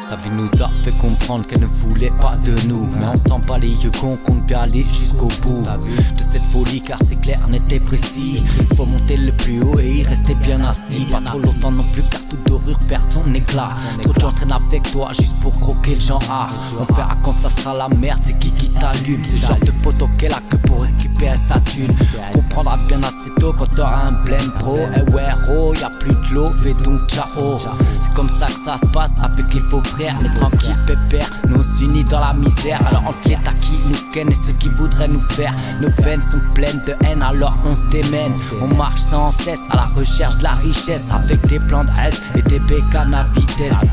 La vie nous a fait comprendre qu'elle ne voulait pas de nous, mais on s'en bat les yeux qu'on compte bien aller jusqu'au bout de cette folie, car c'est clair, net et précis. Faut monter le plus haut et y rester bien assis. Pas trop longtemps non plus, car toute dorure perd son éclat. Trop de gens traînent avec toi juste pour croquer le genre art. On verra quand ça sera la merde, c'est qui t'allume. Ce genre de poteau qu'elle a que pour récupérer sa thune. Comprendra bien assez tôt quand t'auras un plein pro. Eh ouais, oh, y'a plus de l'eau, fais donc ciao. C'est comme ça que ça se passe avec les faux frères, les tranquilles pépères, nous unis dans la misère. Alors on est à qui nous ken et ceux qui voudraient nous faire. Nos veines sont pleines de haine, alors on se démène. On marche sans cesse à la recherche de la richesse, avec des plans de S et des bécanes à vitesse.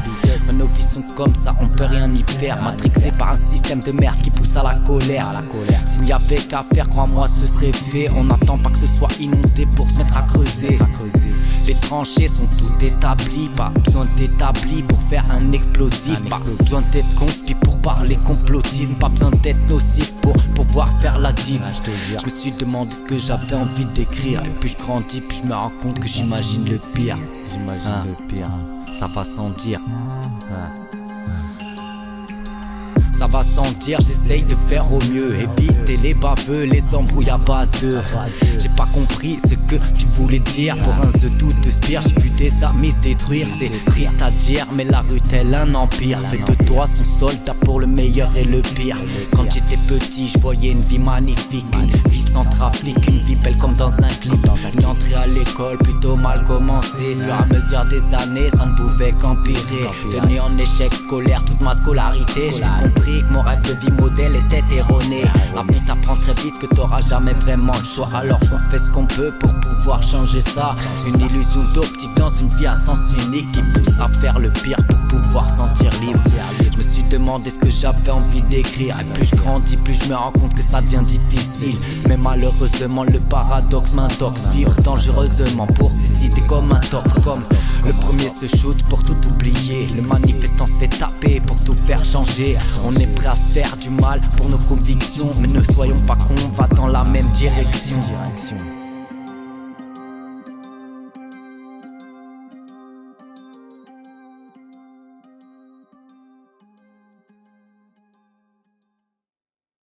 Mais nos vies sont comme ça, on peut rien y faire. Matrixé par un système de merde qui pousse à la colère. S'il n'y avait qu'à faire, crois-moi ce serait fait. On n'attend pas que ce soit inondé pour se mettre à creuser. Les tranchées sont toutes établies, pas besoin d'établi pour faire un explosif. Pas besoin d'être conspi pour parler complotisme. Pas besoin d'être nocif pour pouvoir faire la div. Je me suis demandé ce que j'avais envie d'écrire, et puis je grandis, puis je me rends compte que j'imagine le pire. Le pire, ça va sans dire. Ça va sans dire, j'essaye de faire au mieux. Éviter les baveux, les embrouilles à base de j'ai pas compris ce que tu voulais dire. Pour un The Doute de Spire, j'ai vu des amis se détruire. C'est triste à dire, mais la rue tel un empire fait de toi son soldat pour le meilleur et le pire. Quand j'étais petit, je voyais une vie magnifique, une vie sans trafic, une vie belle comme dans un clip. Une entrée à l'école plutôt mal commencée. Fur et à mesure des années, ça ne pouvait qu'empirer. Tenu en échec scolaire toute ma scolarité, j'ai compris que mon rêve de vie modèle était erroné. La vie t'apprend très vite que t'auras jamais vraiment le choix. Alors on fait ce qu'on peut pour pouvoir changer ça. Une illusion d'optique dans une vie à sens unique qui pousse à faire le pire pour pouvoir sentir libre. Je me suis demandé ce que j'avais envie d'écrire, et plus je grandis, plus je me rends compte que ça devient difficile. Mais malheureusement le paradoxe m'intoxe. Vivre dangereusement pour ces idées comme un tox. Comme le premier se shoot pour tout oublier. Le manifestant se fait taper pour tout faire changer. On est prêt à se faire du mal pour nos convictions, mais ne soyons pas cons, on va dans la même direction.